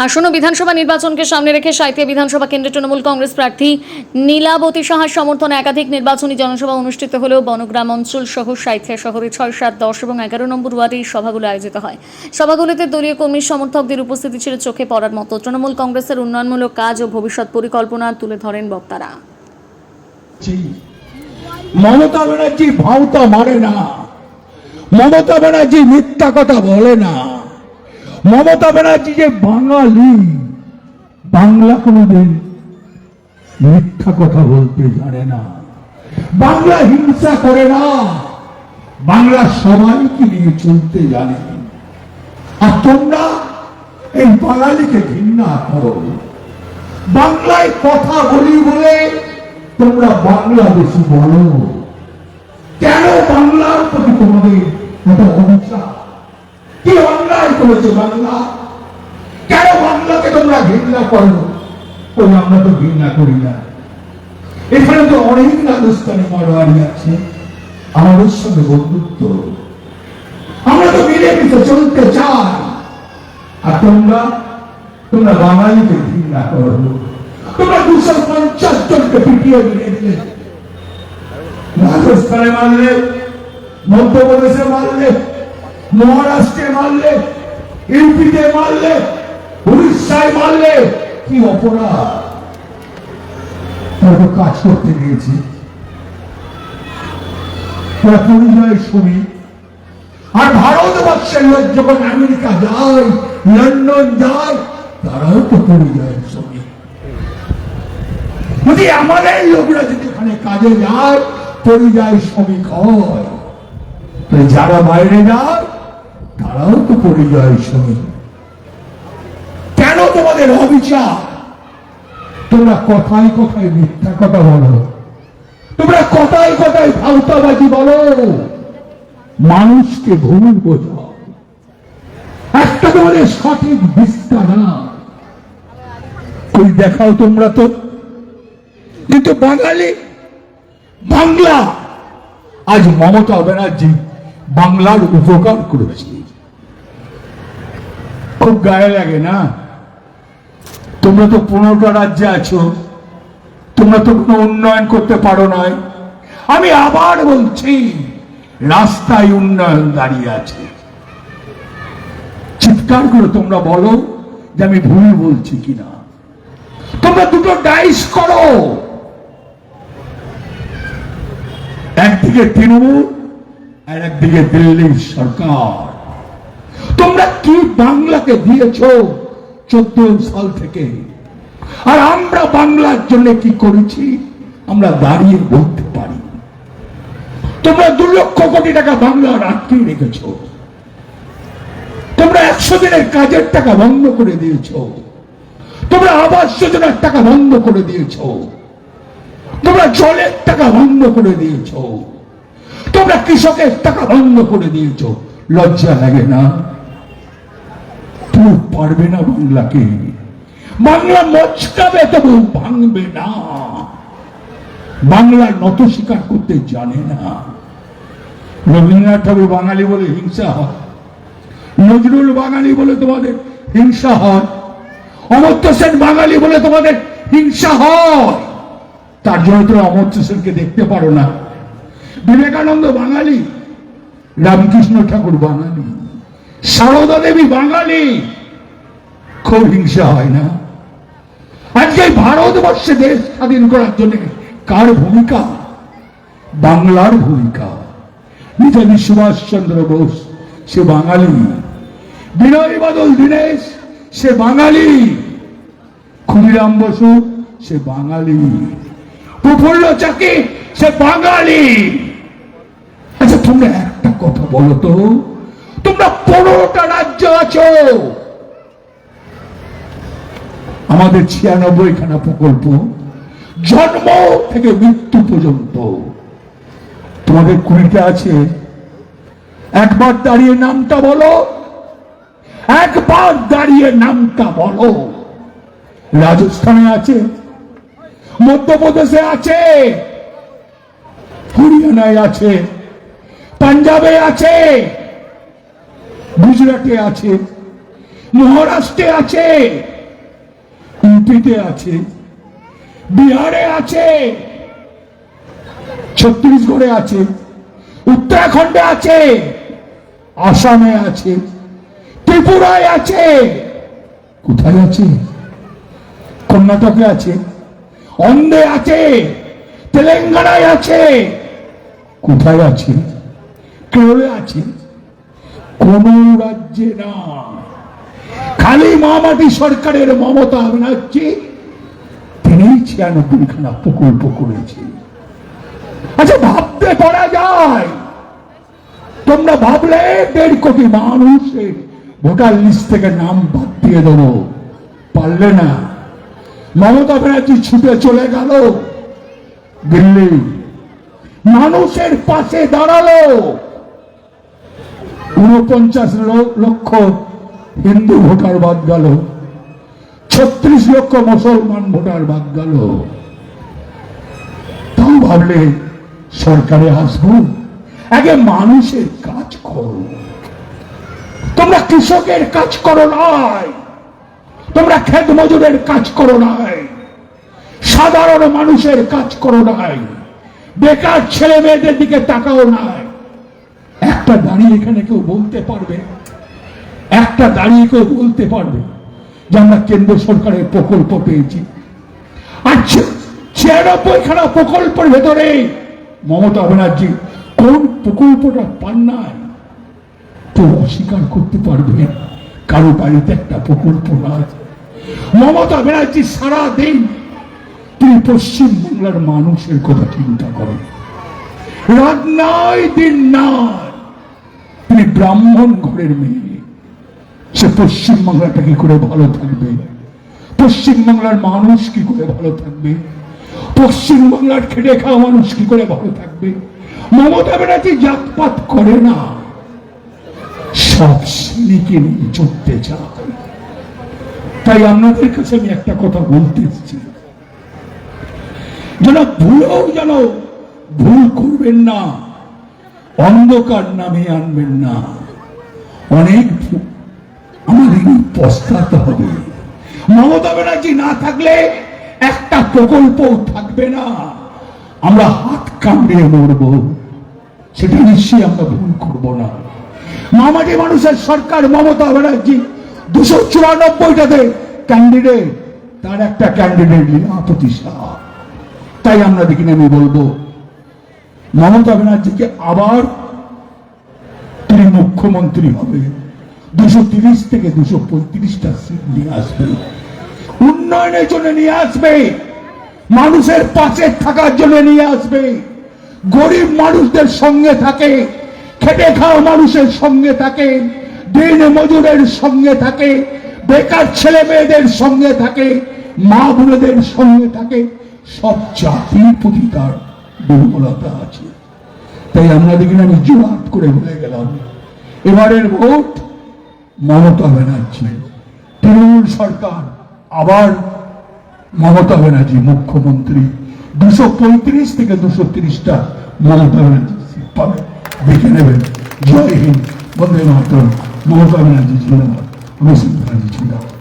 আসন্ন বিধানসভা নির্বাচনকে সামনে রেখে সাঁইথিয়া বিধানসভা কেন্দ্রে তৃণমূল কংগ্রেস প্রার্থী নীলাবতী সাহার সমর্থনে একাধিক নির্বাচনী জনসভা অনুষ্ঠিত হলেও বনগ্রাম অঞ্চল সহ সাঁইথিয়া শহরে 6, 7, 10 এবং 11 নম্বর ওয়ার্ডে এই সভাগুলো আয়োজিত হয়। সভাগুলিতে দলীয় কর্মী সমর্থকদের উপস্থিতি ছিল চোখে পড়ার মতো। তৃণমূল কংগ্রেসের উন্নয়নমূলক কাজ ও ভবিষ্যৎ পরিকল্পনা তুলে ধরেন বক্তারা। মমতা ব্যানার্জি ভাওতা মারে না, মমতা ব্যানার্জি মিথ্যা কথা বলে না, মমতা ব্যানার্জি যে বাঙালি, বাংলা কোনোদিন মিথ্যা কথা বলতে জানে না, বাংলা হিংসা করে না, বাংলা সবাইকে নিয়ে চলতে জানে। আর তোমরা এই বাঙালিকে ঘৃণা করো, বাংলায় কথা বলি বলে তোমরা বাংলাদেশি বলো। কেন বাংলার প্রতি তোমাদের এত অভিশাপ? কি অন্যায় করেছে বাংলা? কেন বাংলাকে তোমরা ঘৃণা করো? ওই আমরা তো ঘৃণা করি না। এখানে তো অনেক রাজস্থানী মারোয়ারি আছে, আমাদের সঙ্গে বন্ধুত্ব, আমরা তো মিলেমিশে চলতে চাই। আর তোমরা বাঙালিকে ঘৃণা করো। তোমরা 250 জনকে পিটিয়ে মেরে দিলে, রাজস্থানে মারলে, মধ্যপ্রদেশে মারলে, মহারাষ্ট্রে মারলে, ইউপিতে মারলে, উড়িষ্যায় মারলে, কি অপরাধ? তারা তো কাজ করতে গিয়েছে, তারা পরিযায়ী শ্রমিক। আর ভারতবর্ষের লোক যখন আমেরিকা যায়, লন্ডন যায়, তারাও তো পরিযায়ী শ্রমিক। যদি আমাদের লোকরা যদি ওখানে কাজে যায়, পরিযায়ী শ্রমিক হয়, যারা বাইরে যায় তারাও তো পরিযায়ী শ্রমিক। কেন তোমাদের অবিচার? তোমরা কথায় কথায় মিথ্যা কথা বলো, তোমরা কথায় কথায় ভাওতাবাজি বলো, মানুষকে ভুল বোঝাও। একটা তোমাদের সঠিক বিস্তার না কই দেখাও তোমরা তো। কিন্তু বাঙালি, বাংলা, আজ মমতা ব্যানার্জি বাংলার উপকার করেছে, খুব গায়ে লাগে না? তোমরা তো 15টা রাজ্যে আছো, তোমরা তো কোনো উন্নয়ন করতে পারো না। আমি আবার বলছি, রাস্তায় উন্নয়ন দাঁড়িয়ে আছে। চিৎকার করে তোমরা বলো যে আমি ভুল বলছি কিনা। তোমরা দুটো ডাইস করো, একদিকে তৃণমূল আর একদিকে দিল্লির সরকার। তোমরা কি বাংলাকে দিয়েছ 14 সাল থেকে, আর আমরা বাংলার জন্য কি করেছি আমরা দাঁড়িয়ে বলতে পারি। তোমরা 2 লক্ষ কোটি টাকা বাংলার আটকে রেখেছ, তোমরা 100 দিনের কাজের টাকা বন্ধ করে দিয়েছ, তোমরা আবাস যোজনার টাকা বন্ধ করে দিয়েছ, তোমরা জলের টাকা বন্ধ করে দিয়েছ, তোমরা কৃষকের টাকা বন্ধ করে দিয়েছ। লজ্জা লাগে না? তুমি পারবে না বাংলাকে, বাংলা মচকাবে তবু ভাঙবে না। বাংলা নত স্বীকার করতে জানে না। রবীন্দ্রনাথ ঠাকুর বাঙালি বলে হিংসা হয়, নজরুল বাঙালি বলে তোমাদের হিংসা হয়, অমর্ত্য সেন বাঙালি বলে তোমাদের হিংসা হয়। তার জন্য তোমরা অমর্ত্য সেনকে দেখতে পারো না। বিবেকানন্দ বাঙালি, রামকৃষ্ণ ঠাকুর বাঙালি, সারদা দেবী বাঙালি, খুব হিংসা হয় না? আজকে ভারতবর্ষে দেশ স্বাধীন করার জন্য কার ভূমিকা? বাংলার ভূমিকা। নেতাজি সুভাষচন্দ্র বোস সে বাঙালি, বিনয় বাদল দীনেশ সে বাঙালি, ক্ষুদিরাম বসু সে বাঙালি, প্রফুল্ল চাকি সে বাঙালি। আচ্ছা তোমরা একটা কথা বলো তো, তোমরা 15টা রাজ্য আছো, আমাদের 96খানা প্রকল্প, জন্ম থেকে মৃত্যু পর্যন্ত। তোমাদের 20টা আছে। একবার দাঁড়িয়ে নামটা বলো, একবার দাঁড়িয়ে নামটা বলো। রাজস্থানে আছে, মধ্যপ্রদেশে আছে, হরিয়ানায় আছে, পাঞ্জাবে আছে, গুজরাটে আছে, মহারাষ্ট্রে আছে, ইউপিতে আছে, বিহারে আছে, ছত্তিশগড়ে আছে, উত্তরাখণ্ডে আছে, আসামে আছে, ত্রিপুরায় আছে, কোথায় আছে? কর্ণাটকে আছে, অন্ধ্রে আছে, তেলেঙ্গানায় আছে, কোথায় আছে? কেরলে আছে। কোন রাজ্যে না। খালি মামাটি সরকারের মমতা ব্যানার্জি তিনি 96খানা প্রকল্প করেছে। আচ্ছা, ভাবতে পারা যায়? তোমরা ভাবলে 1.5 কোটি মানুষের ভোটার লিস্ট থেকে নাম বাদ দিয়ে দেবো, পারলে না। মমতা ব্যানার্জি ছুটে চলে গেল দিল্লি, মানুষের পাশে দাঁড়ালো। 49 লক্ষ হিন্দু ভোটার বাদ গেল, 36 লক্ষ মুসলমান ভোটার বাদ গেল। তাও ভাবলে সরকারে আসবো? আগে মানুষের কাজ করো। তোমরা কৃষকের কাজ করো নাই, তোমরা ক্ষেত মজুরের কাজ করো নাই, সাধারণ মানুষের কাজ করো নাই, বেকার ছেলে মেয়েদের দিকে তাকাও নাই। একটা দাঁড়িয়ে এখানে কেউ বলতে পারবে? একটা দাঁড়িয়ে কেউ বলতে পারবে যে আমরা কেন্দ্র সরকারের প্রকল্প পেয়েছি? আর 96খানা প্রকল্পের ভেতরে মমতা ব্যানার্জি কোন প্রকল্পটা পান নাই? তো অস্বীকার করতে পারবে কারো বাড়িতে একটা প্রকল্প নাই। মমতা ব্যানার্জি সারা দিন তিনি পশ্চিম বাংলার মানুষের কথা চিন্তা করেন, রাত নাই দিন নাই। তিনি ব্রাহ্মণ ঘরের মেয়ে, সে পশ্চিম বাংলাটা কি করে ভালো থাকবে? পশ্চিম বাংলার মানুষ কি করে ভালো থাকবে? পশ্চিম বাংলার খেটে খাওয়া মানুষ কি করে ভালো থাকবে? মমতা ব্যানার্জি জাতপাত করে না, সব শ্রেণীকে নিয়ে চলতে চায়। তাই আপনাদের কাছে আমি একটা কথা বলতে এসেছি, যেন ভুলেও যেন ভুল করবেন না, অন্ধকার নামে আনবেন না। অনেক আমাদের পস্তাতে হবে। মমতা ব্যানার্জি না থাকলে একটা প্রকল্প থাকবে না, আমরা হাত কামড়িয়ে মরব। সেটা নিশ্চয়ই আমরা ভুল করব না। মামাটি মানুষের সরকার মমতা ব্যানার্জি 294টাতে ক্যান্ডিডেট, তার একটা ক্যান্ডিডেট লীলাবতী শাহ। তাই আমরা দেখিনি, আমি বলবো মমতা ব্যানার্জিকে আবার তিনি মুখ্যমন্ত্রী হবে, 230 থেকে 235টা সিট নিয়ে আসবে, উন্নয়নের জন্য নিয়ে আসবে, মানুষের পাশে থাকার জন্য নিয়ে আসবে, গরিব মানুষদের সঙ্গে থাকে, খেটে খাওয়া মানুষের সঙ্গে থাকে, দিন মজুরের সঙ্গে থাকে, বেকার ছেলে মেয়েদের সঙ্গে থাকে, মা বোনেদের সঙ্গে থাকে। সব জাতির প্রতি তার দুর্বলতা আছে। তাই আমরা দেখি আমি জোরাত করে বলে গেলাম, এবারের ভোট মমতা ব্যানার্জি, তৃণমূল সরকার, আবার মমতা ব্যানার্জি মুখ্যমন্ত্রী। 235 থেকে 230টা মমতা ব্যানার্জি সিট পাবে, দেখে নেবেন। জয় হিন্দ, বন্দে মাতরম। মমতা ব্যানার্জি জিন্দাবাদ, অভিষেক ব্যানার্জি জিন্দাবাদ।